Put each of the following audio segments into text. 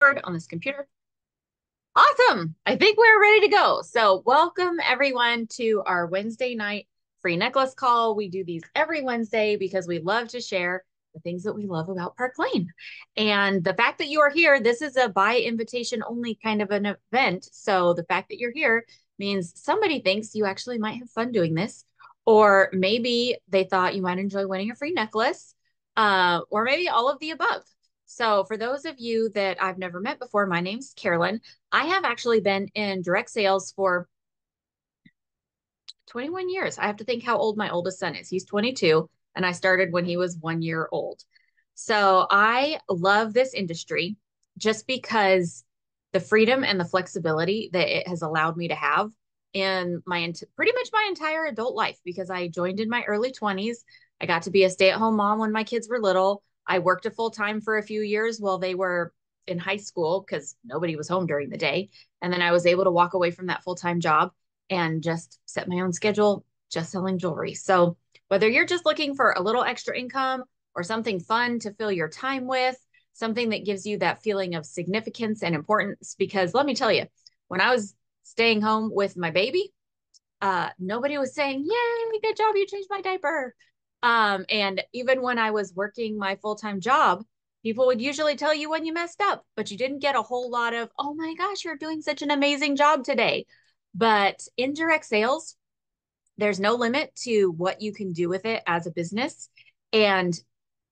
on this computer. Awesome. I think we're ready to go. So, welcome everyone to our Wednesday night free necklace call. We do these every Wednesday because we love to share the things that we love about Park Lane. And the fact that you are here, this is a by invitation only kind of an event. So, the fact that you're here means somebody thinks you actually might have fun doing this, or maybe they thought you might enjoy winning a free necklace, or maybe all of the above. So, for those of you that I've never met before, my name's Carolyn. I have actually been in direct sales for 21 years. I have to think how old my oldest son is. He's 22, and I started when he was 1 year old. So I love this industry just because the freedom and the flexibility that it has allowed me to have in pretty much my entire adult life, because I joined in my early 20s. I got to be a stay-at-home mom when my kids were little. I worked a full time for a few years while they were in high school because nobody was home during the day. And then I was able to walk away from that full-time job and just set my own schedule, just selling jewelry. So whether you're just looking for a little extra income or something fun to fill your time with, something that gives you that feeling of significance and importance, because let me tell you, when I was staying home with my baby, nobody was saying, "Yay, good job, you changed my diaper." And even when I was working my full-time job, people would usually tell you when you messed up, but you didn't get a whole lot of, "Oh my gosh, you're doing such an amazing job today." But indirect sales, there's no limit to what you can do with it as a business. And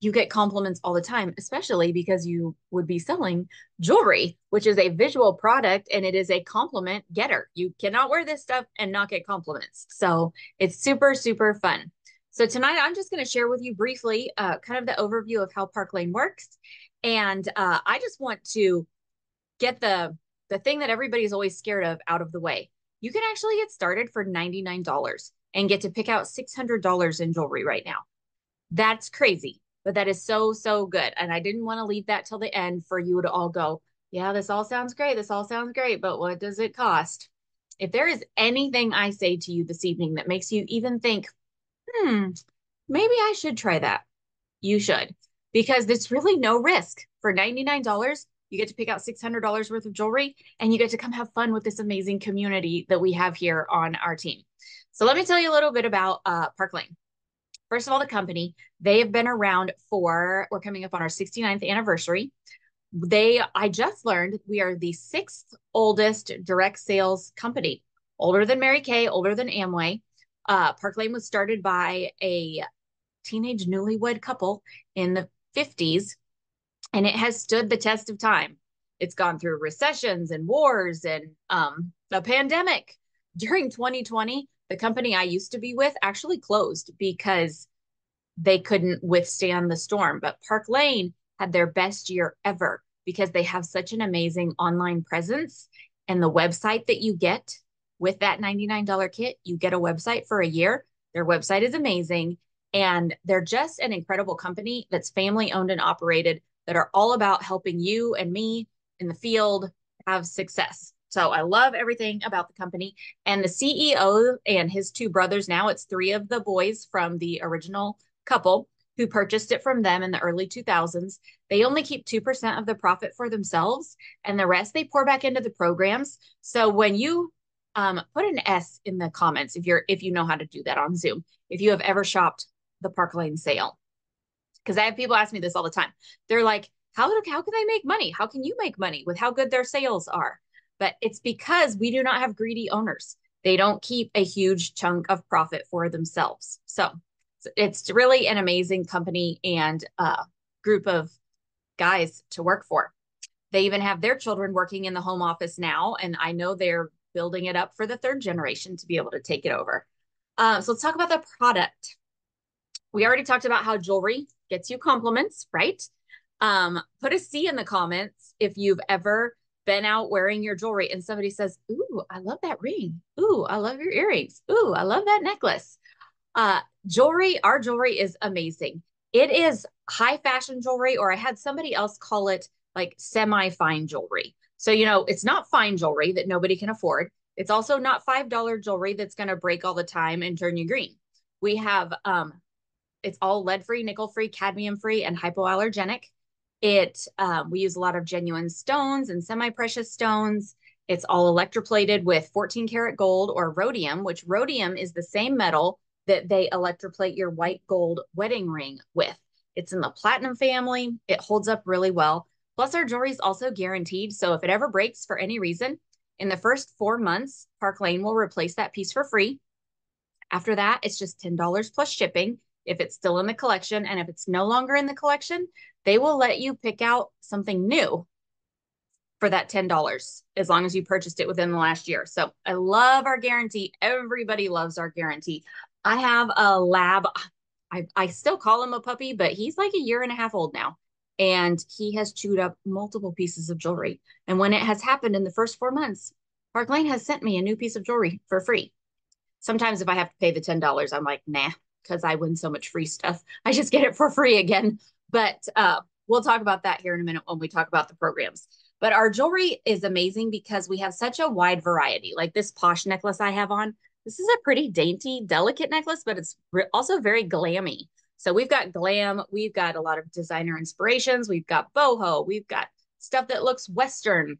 you get compliments all the time, especially because you would be selling jewelry, which is a visual product and it is a compliment getter. You cannot wear this stuff and not get compliments. So it's super, super fun. So tonight I'm just going to share with you briefly kind of the overview of how Park Lane works. And I just want to get the thing that everybody's always scared of out of the way. You can actually get started for $99 and get to pick out $600 in jewelry right now. That's crazy, but that is so, so good. And I didn't want to leave that till the end for you to all go, "Yeah, this all sounds great. This all sounds great, but what does it cost?" If there is anything I say to you this evening that makes you even think, hmm, maybe I should try that, you should, because it's really no risk. For $99, you get to pick out $600 worth of jewelry and you get to come have fun with this amazing community that we have here on our team. So let me tell you a little bit about Park Lane. First of all, the company, they have been around we're coming up on our 69th anniversary. I just learned we are the sixth oldest direct sales company, older than Mary Kay, older than Amway. Park Lane was started by a teenage newlywed couple in the 50s, and it has stood the test of time. It's gone through recessions and wars and a pandemic. During 2020, the company I used to be with actually closed because they couldn't withstand the storm. But Park Lane had their best year ever because they have such an amazing online presence. And the website that you get with that $99 kit, you get a website for a year. Their website is amazing. And they're just an incredible company that's family owned and operated, that are all about helping you and me in the field have success. So I love everything about the company. And the CEO and his two brothers, now it's three of the boys from the original couple who purchased it from them in the early 2000s. They only keep 2% of the profit for themselves, and the rest they pour back into the programs. So when you put an S in the comments if you know how to do that on Zoom, if you have ever shopped the Park Lane sale, because I have people ask me this all the time. They're like, how can they make money? How can you make money with how good their sales are? But it's because we do not have greedy owners. They don't keep a huge chunk of profit for themselves. So it's really an amazing company and group of guys to work for. They even have their children working in the home office now, and I know they're building it up for the third generation to be able to take it over. So let's talk about the product. We already talked about how jewelry gets you compliments, right? Put a C in the comments if you've ever been out wearing your jewelry and somebody says, "Ooh, I love that ring. Ooh, I love your earrings. Ooh, I love that necklace." Our jewelry is amazing. It is high fashion jewelry, or I had somebody else call it like semi-fine jewelry. So, it's not fine jewelry that nobody can afford. It's also not $5 jewelry that's going to break all the time and turn you green. We have it's all lead free, nickel free, cadmium free, and hypoallergenic. We use a lot of genuine stones and semi-precious stones. It's all electroplated with 14 karat gold or rhodium, which rhodium is the same metal that they electroplate your white gold wedding ring with. It's in the platinum family. It holds up really well. Plus, our jewelry is also guaranteed. So if it ever breaks for any reason, in the first 4 months, Park Lane will replace that piece for free. After that, it's just $10 plus shipping if it's still in the collection. And if it's no longer in the collection, they will let you pick out something new for that $10 as long as you purchased it within the last year. So I love our guarantee. Everybody loves our guarantee. I have a lab. I still call him a puppy, but he's like a year and a half old now. And he has chewed up multiple pieces of jewelry. And when it has happened in the first 4 months, Park Lane has sent me a new piece of jewelry for free. Sometimes if I have to pay the $10, I'm like, nah, because I win so much free stuff. I just get it for free again. But we'll talk about that here in a minute when we talk about the programs. But our jewelry is amazing because we have such a wide variety. Like this posh necklace I have on, this is a pretty dainty, delicate necklace, but it's also very glammy. So we've got glam, we've got a lot of designer inspirations, we've got boho, we've got stuff that looks Western.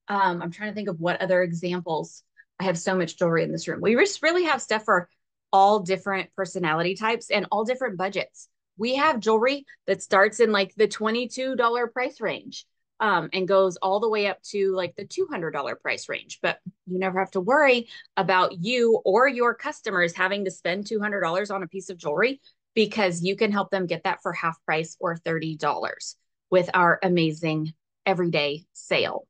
I'm trying to think of what other examples. I have so much jewelry in this room. We just really have stuff for all different personality types and all different budgets. We have jewelry that starts in like the $22 price range and goes all the way up to like the $200 price range. But you never have to worry about you or your customers having to spend $200 on a piece of jewelry because you can help them get that for half price or $30 with our amazing everyday sale.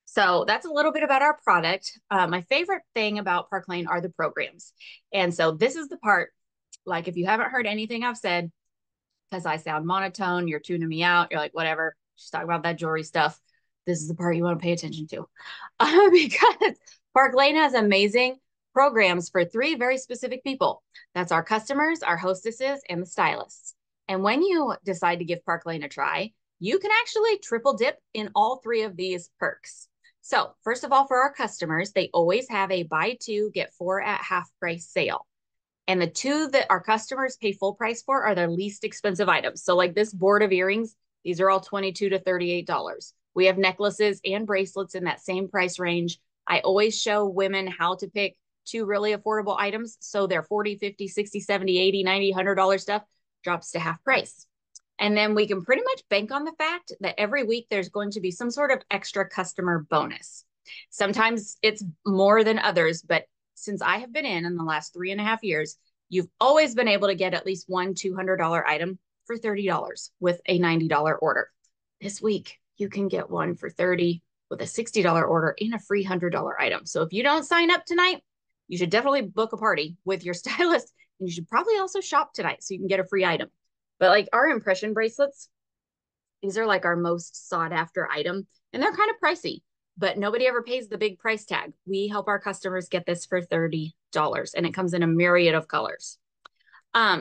So that's a little bit about our product. My favorite thing about Park Lane are the programs. And so this is the part, like if you haven't heard anything I've said, because I sound monotone, you're tuning me out, you're like, whatever, just talk about that jewelry stuff. This is the part you want to pay attention to. Because Park Lane has amazing programs for three very specific people. That's our customers, our hostesses, and the stylists. And when you decide to give Park Lane a try, you can actually triple dip in all three of these perks. So first of all, for our customers, they always have a buy two, get four at half price sale. And the two that our customers pay full price for are their least expensive items. So like this board of earrings, these are all $22 to $38. We have necklaces and bracelets in that same price range. I always show women how to pick two really affordable items. So their 40, 50, 60, 70, 80, 90, $100 stuff drops to half price. And then we can pretty much bank on the fact that every week there's going to be some sort of extra customer bonus. Sometimes it's more than others, but since I have been in the last 3.5 years, you've always been able to get at least one $200 item for $30 with a $90 order. This week, you can get one for $30 with a $60 order and a free $100 item. So if you don't sign up tonight, you should definitely book a party with your stylist, and you should probably also shop tonight so you can get a free item. But like our impression bracelets, these are like our most sought after item, and they're kind of pricey, but nobody ever pays the big price tag. We help our customers get this for $30, and it comes in a myriad of colors.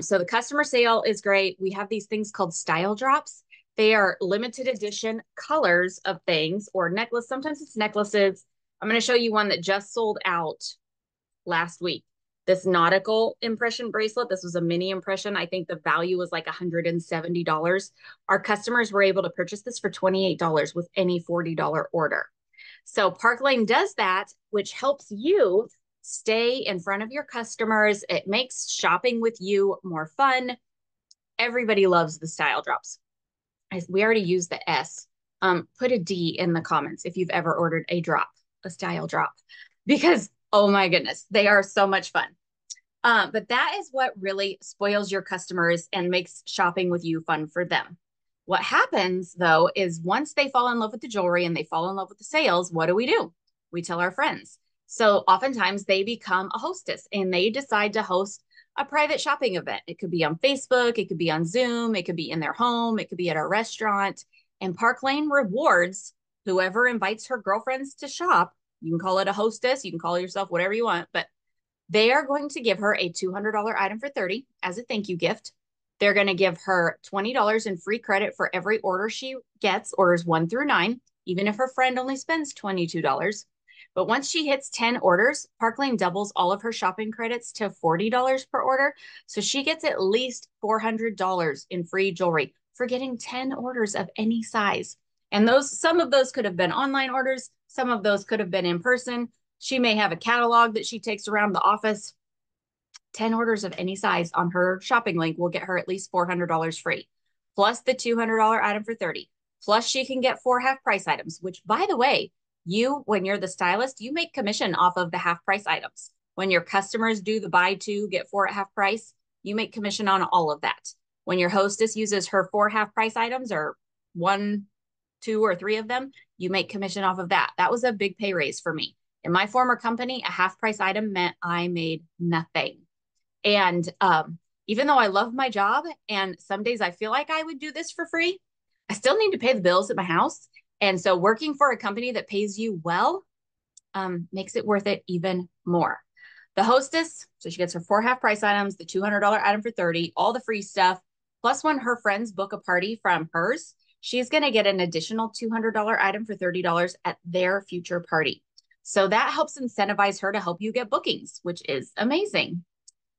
So the customer sale is great. We have these things called style drops. They are limited edition colors of things or necklace. Sometimes it's necklaces. I'm going to show you one that just sold out last week. This nautical impression bracelet, this was a mini impression. I think the value was like $170. Our customers were able to purchase this for $28 with any $40 order. So Park Lane does that, which helps you stay in front of your customers. It makes shopping with you more fun. Everybody loves the style drops. We already used the S. Put a D in the comments if you've ever ordered a drop, a style drop, because oh my goodness, they are so much fun. But that is what really spoils your customers and makes shopping with you fun for them. What happens though is once they fall in love with the jewelry and they fall in love with the sales, what do? We tell our friends. So oftentimes they become a hostess and they decide to host a private shopping event. It could be on Facebook, it could be on Zoom, it could be in their home, it could be at a restaurant. And Park Lane rewards whoever invites her girlfriends to shop. You can call it a hostess, you can call yourself whatever you want, but they are going to give her a $200 item for $30 as a thank you gift. They're going to give her $20 in free credit for every order she gets, orders 1 through 9, even if her friend only spends $22. But once she hits 10 orders, Park Lane doubles all of her shopping credits to $40 per order. So she gets at least $400 in free jewelry for getting 10 orders of any size. And those, some of those could have been online orders. Some of those could have been in person. She may have a catalog that she takes around the office. 10 orders of any size on her shopping link will get her at least $400 free, plus the $200 item for 30. Plus she can get 4 half price items, which by the way, you, when you're the stylist, you make commission off of the half price items. When your customers do the buy 2, get 4 at half price, you make commission on all of that. When your hostess uses her 4 half price items or 1, 2, or 3 of them, you make commission off of that. That was a big pay raise for me. In my former company, a half price item meant I made nothing. And even though I love my job and some days I feel like I would do this for free, I still need to pay the bills at my house. And so working for a company that pays you well makes it worth it even more. The hostess, so she gets her 4 half price items, the $200 item for 30, all the free stuff. Plus when her friends book a party from hers, she's going to get an additional $200 item for $30 at their future party. So that helps incentivize her to help you get bookings, which is amazing.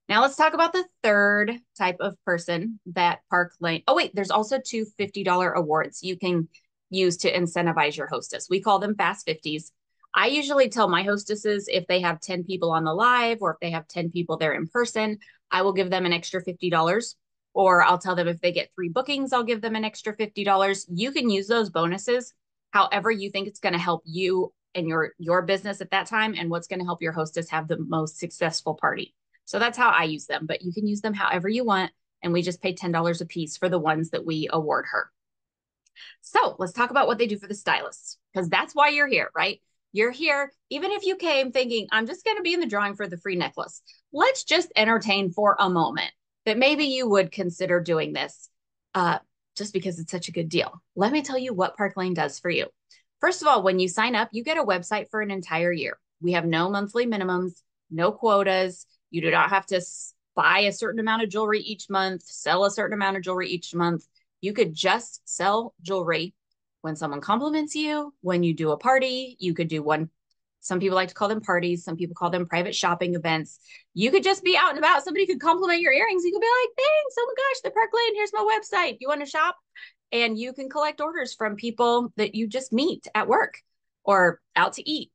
Now let's talk about the third type of person that Park Lane. Oh, wait, there's also 2 $50 awards you can use to incentivize your hostess. We call them Fast 50s. I usually tell my hostesses if they have 10 people on the live or if they have 10 people there in person, I will give them an extra $50. Or I'll tell them if they get 3 bookings, I'll give them an extra $50. You can use those bonuses however you think it's going to help you and your business at that time and what's going to help your hostess have the most successful party. So that's how I use them, but you can use them however you want. And we just pay $10 a piece for the ones that we award her. So let's talk about what they do for the stylists, because that's why you're here, right? You're here, even if you came thinking, I'm just going to be in the drawing for the free necklace. Let's just entertain for a moment that maybe you would consider doing this just because it's such a good deal. Let me tell you what Park Lane does for you. First of all, when you sign up, you get a website for an entire year. We have no monthly minimums, no quotas. You do not have to buy a certain amount of jewelry each month, sell a certain amount of jewelry each month. You could just sell jewelry when someone compliments you, when you do a party. You could do one. Some people like to call them parties. Some people call them private shopping events. You could just be out and about. Somebody could compliment your earrings. You could be like, thanks. Oh my gosh, the Park Lane. Here's my website. You want to shop? And you can collect orders from people that you just meet at work or out to eat.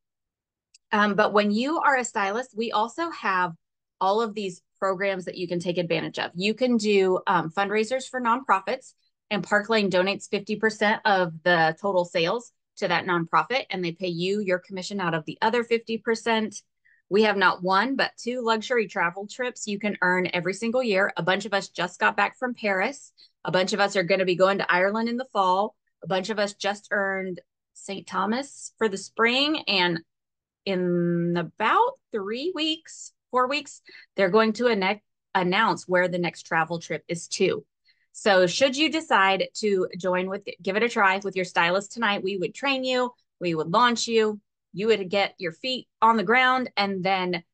But when you are a stylist, we also have all of these programs that you can take advantage of. You can do fundraisers for nonprofits, and Park Lane donates 50% of the total sales to that nonprofit, and they pay you your commission out of the other 50%. We have not 1, but 2 luxury travel trips you can earn every single year. A bunch of us just got back from Paris. A bunch of us are going to be going to Ireland in the fall. A bunch of us just earned St. Thomas for the spring, and in about 3 weeks, 4 weeks, they're going to announce where the next travel trip is to. So should you decide to give it a try with your stylist tonight, we would train you, we would launch you, you would get your feet on the ground, and then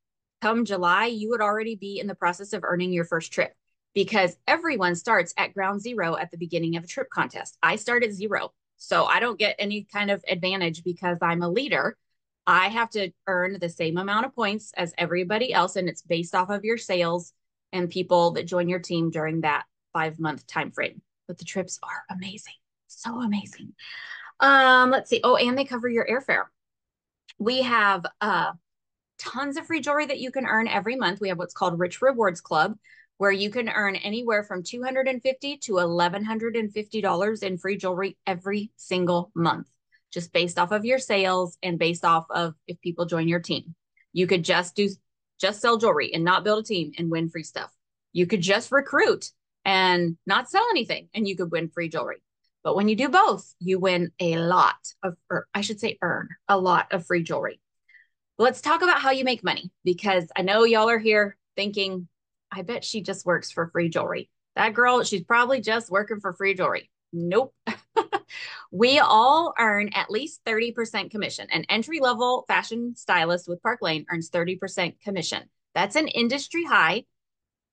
come July, you would already be in the process of earning your first trip, because everyone starts at ground zero at the beginning of a trip contest. I start at 0, so I don't get any kind of advantage because I'm a leader. I have to earn the same amount of points as everybody else, and it's based off of your sales and people that join your team during that 5-month time frame. But the trips are amazing, so amazing. Let's see. Oh, and they cover your airfare. We have tons of free jewelry that you can earn every month. We have what's called Rich Rewards Club, where you can earn anywhere from $250 to $1,150 in free jewelry every single month, just based off of your sales and based off of if people join your team. You could just sell jewelry and not build a team and win free stuff. You could just recruit and not sell anything and you could win free jewelry. But when you do both, you win a lot of, or I should say earn a lot of free jewelry. Let's talk about how you make money, because I know y'all are here thinking, I bet she just works for free jewelry. That girl, she's probably just working for free jewelry. Nope. We all earn at least 30% commission. An entry-level fashion stylist with Park Lane earns 30% commission. That's an industry high,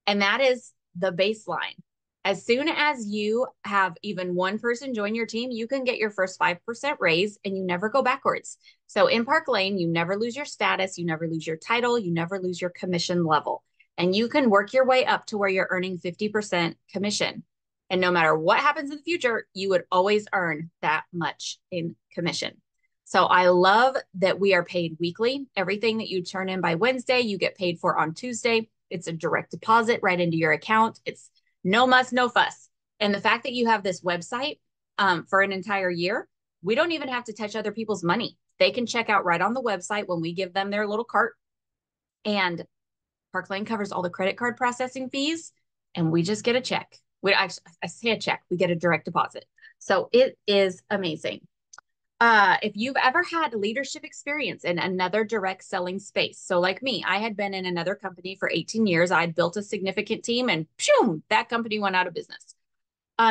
and that is the baseline. As soon as you have even one person join your team, you can get your first 5% raise and you never go backwards. So in Park Lane, you never lose your status, you never lose your title, you never lose your commission level. And you can work your way up to where you're earning 50% commission. And no matter what happens in the future, you would always earn that much in commission. So I love that we are paid weekly. Everything that you turn in by Wednesday, you get paid for on Tuesday. It's a direct deposit right into your account. It's no muss, no fuss. And the fact that you have this website for an entire year, we don't even have to touch other people's money. They can check out right on the website when we give them their little cart. And Park Lane covers all the credit card processing fees, and we just get a check. I say a check, we get a direct deposit. So it is amazing. If you've ever had leadership experience in another direct selling space, so like me, I had been in another company for 18 years. I'd built a significant team, and boom, that company went out of business.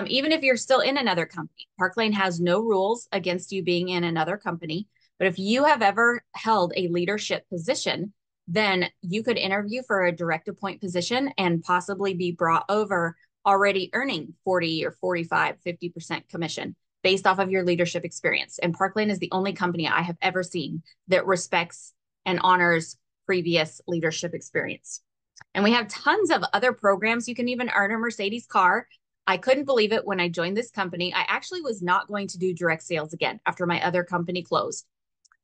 Even if you're still in another company, Park Lane has no rules against you being in another company. But if you have ever held a leadership position, then you could interview for a direct appoint position and possibly be brought over already earning 40 or 45, 50% commission based off of your leadership experience. And Park Lane is the only company I have ever seen that respects and honors previous leadership experience. And we have tons of other programs. You can even earn a Mercedes car. I couldn't believe it when I joined this company. I actually was not going to do direct sales again after my other company closed.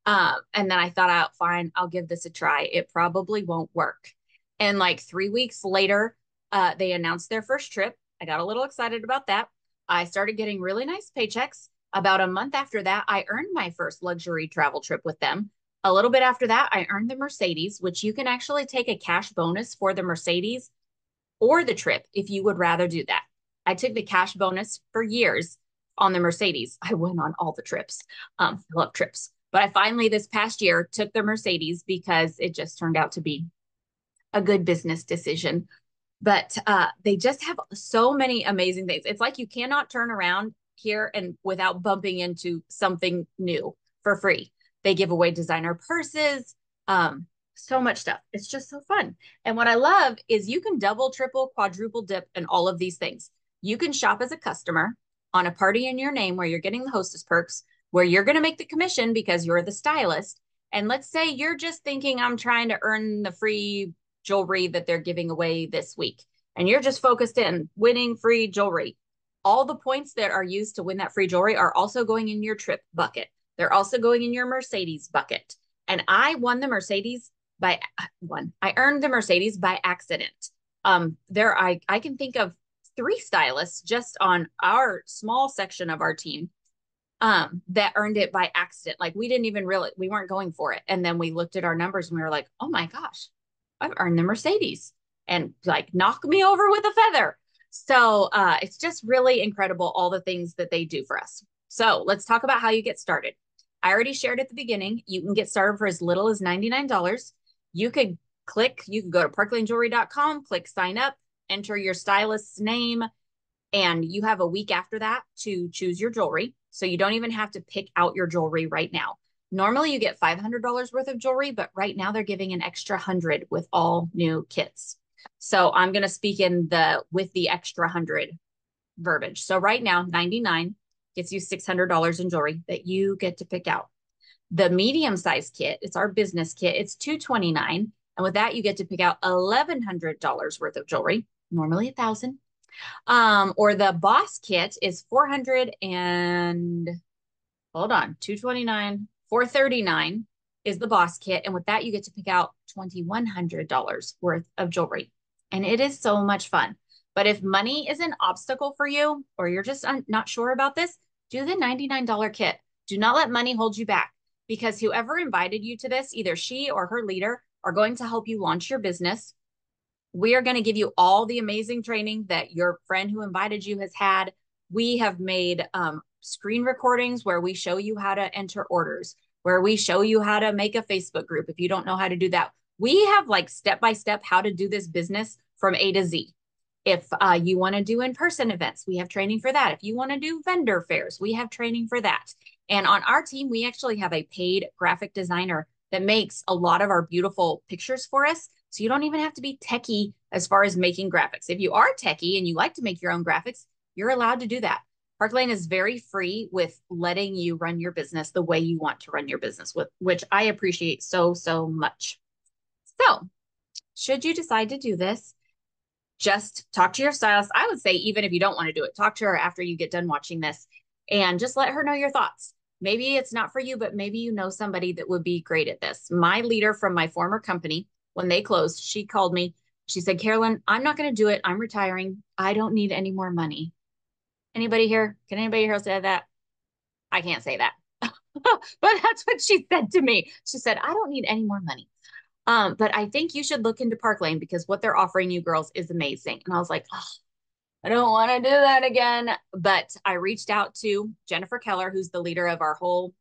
And then I thought out, fine, I'll give this a try. It probably won't work. And like 3 weeks later, they announced their first trip. I got a little excited about that. I started getting really nice paychecks. About a month after that, I earned my first luxury travel trip with them. A little bit after that, I earned the Mercedes, which you can actually take a cash bonus for the Mercedes or the trip if you would rather do that. I took the cash bonus for years on the Mercedes. I went on all the trips. I love trips. But I finally, this past year, took the Mercedes because it just turned out to be a good business decision. But they just have so many amazing things. It's like you cannot turn around here and without bumping into something new for free. They give away designer purses, so much stuff. It's just so fun. And what I love is you can double, triple, quadruple dip in all of these things. You can shop as a customer on a party in your name where you're getting the hostess perks, where you're going to make the commission because you're the stylist. And let's say you're just thinking, I'm trying to earn the free jewelry that they're giving away this week. And you're just focused in winning free jewelry. All the points that are used to win that free jewelry are also going in your trip bucket. They're also going in your Mercedes bucket. And I won the Mercedes by one. I earned the Mercedes by accident. I can think of 3 stylists just on our small section of our team that earned it by accident. Like we didn't even really, we weren't going for it. And then we looked at our numbers and we were like, oh my gosh, I've earned the Mercedes, and like knock me over with a feather. So it's just really incredible all the things that they do for us. So let's talk about how you get started. I already shared at the beginning, you can get started for as little as $99. You could go to parklanejewelry.com, click sign up, enter your stylist's name, and you have a week after that to choose your jewelry. So you don't even have to pick out your jewelry right now. Normally you get $500 worth of jewelry, but right now they're giving an extra 100 with all new kits. So I'm going to speak in with the extra 100 verbiage. So right now, 99 gets you $600 in jewelry that you get to pick out. The medium size kit, it's our business kit. It's $229. And with that, you get to pick out $1,100 worth of jewelry, normally $1,000. Or the boss kit is 400 and hold on, 229, 439 is the boss kit. And with that, you get to pick out $2,100 worth of jewelry. And it is so much fun. But if money is an obstacle for you, or you're just not sure about this, do the $99 kit. Do not let money hold you back, because whoever invited you to this, either she or her leader, are going to help you launch your business. We are going to give you all the amazing training that your friend who invited you has had. We have made screen recordings where we show you how to enter orders, where we show you how to make a Facebook group if you don't know how to do that. We have like step-by-step how to do this business from A to Z. If you want to do in-person events, we have training for that. If you want to do vendor fairs, we have training for that. And on our team, we actually have a paid graphic designer that makes a lot of our beautiful pictures for us. So you don't even have to be techie as far as making graphics. If you are techie and you like to make your own graphics, you're allowed to do that. Park Lane is very free with letting you run your business the way you want to run your business, which I appreciate so, so much. So should you decide to do this, just talk to your stylist. I would say, even if you don't want to do it, talk to her after you get done watching this and just let her know your thoughts. Maybe it's not for you, but maybe you know somebody that would be great at this. My leader from my former company, when they closed, she called me. She said, Carolyn, I'm not going to do it. I'm retiring. I don't need any more money. Anybody here? Can anybody here say that? I can't say that. But that's what she said to me. She said, I don't need any more money. But I think you should look into Park Lane because what they're offering you girls is amazing. And I was like, oh, I don't want to do that again. But I reached out to Jennifer Keller, who's the leader of our whole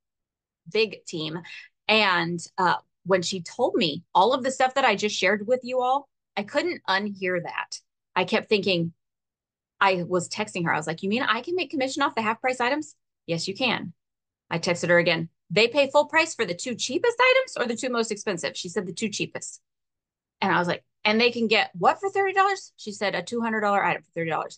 big team. And when she told me all of the stuff that I just shared with you all, I couldn't unhear that. I kept thinking, I was texting her. I was like, you mean I can make commission off the half price items? Yes, you can. I texted her again. They pay full price for the two cheapest items or the two most expensive? She said the two cheapest. And I was like, and they can get what for $30? She said a $200 item for $30.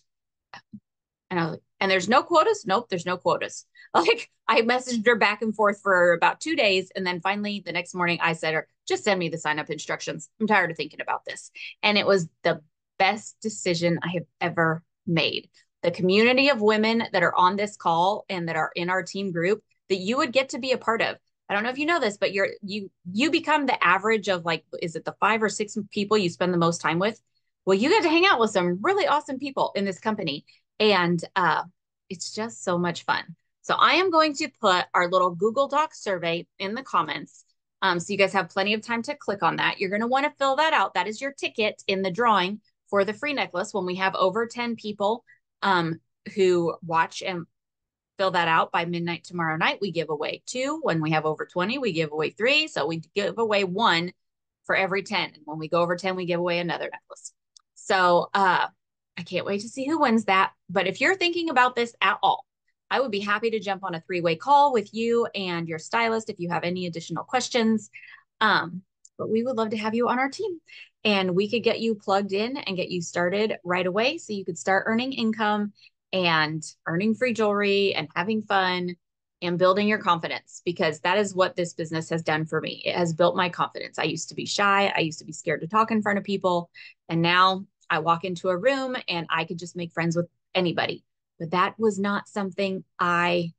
And I was like, and there's no quotas? Nope, there's no quotas. Like I messaged her back and forth for about 2 days. And then finally the next morning I said her, just send me the sign up instructions. I'm tired of thinking about this. And it was the best decision I have ever made. The community of women that are on this call and that are in our team group that you would get to be a part of. I don't know if you know this, but you become the average of like, is it the 5 or 6 people you spend the most time with? Well, you get to hang out with some really awesome people in this company. And it's just so much fun. So I am going to put our little Google Doc survey in the comments. So you guys have plenty of time to click on that. You're going to want to fill that out. That is your ticket in the drawing for the free necklace. When we have over 10 people who watch and fill that out by midnight tomorrow night, we give away 2. When we have over 20, we give away 3. So we give away 1 for every 10. And when we go over 10, we give away another necklace. So I can't wait to see who wins that. But if you're thinking about this at all, I would be happy to jump on a 3-way call with you and your stylist if you have any additional questions. But we would love to have you on our team and we could get you plugged in and get you started right away so you could start earning income and earning free jewelry and having fun and building your confidence, because that is what this business has done for me. It has built my confidence. I used to be shy. I used to be scared to talk in front of people. And now I walk into a room and I could just make friends with anybody. But that was not something I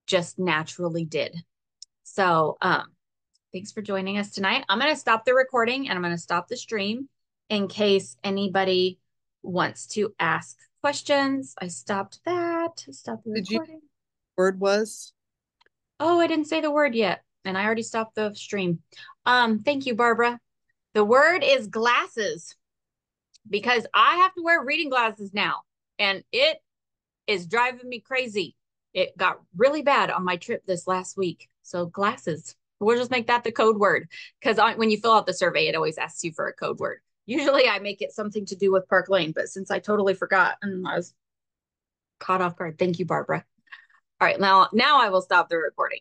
just naturally did. So thanks for joining us tonight. I'm going to stop the recording and I'm going to stop the stream in case anybody wants to ask questions. I stopped that. Stop the Did you recording. word was? Oh, I didn't say the word yet. And I already stopped the stream. Thank you, Barbara. The word is glasses because I have to wear reading glasses now and it is driving me crazy. It got really bad on my trip this last week. So glasses, we'll just make that the code word because when you fill out the survey, it always asks you for a code word. Usually I make it something to do with Park Lane, but since I totally forgot and I was caught off guard. Thank you, Barbara. All right, now I will stop the recording.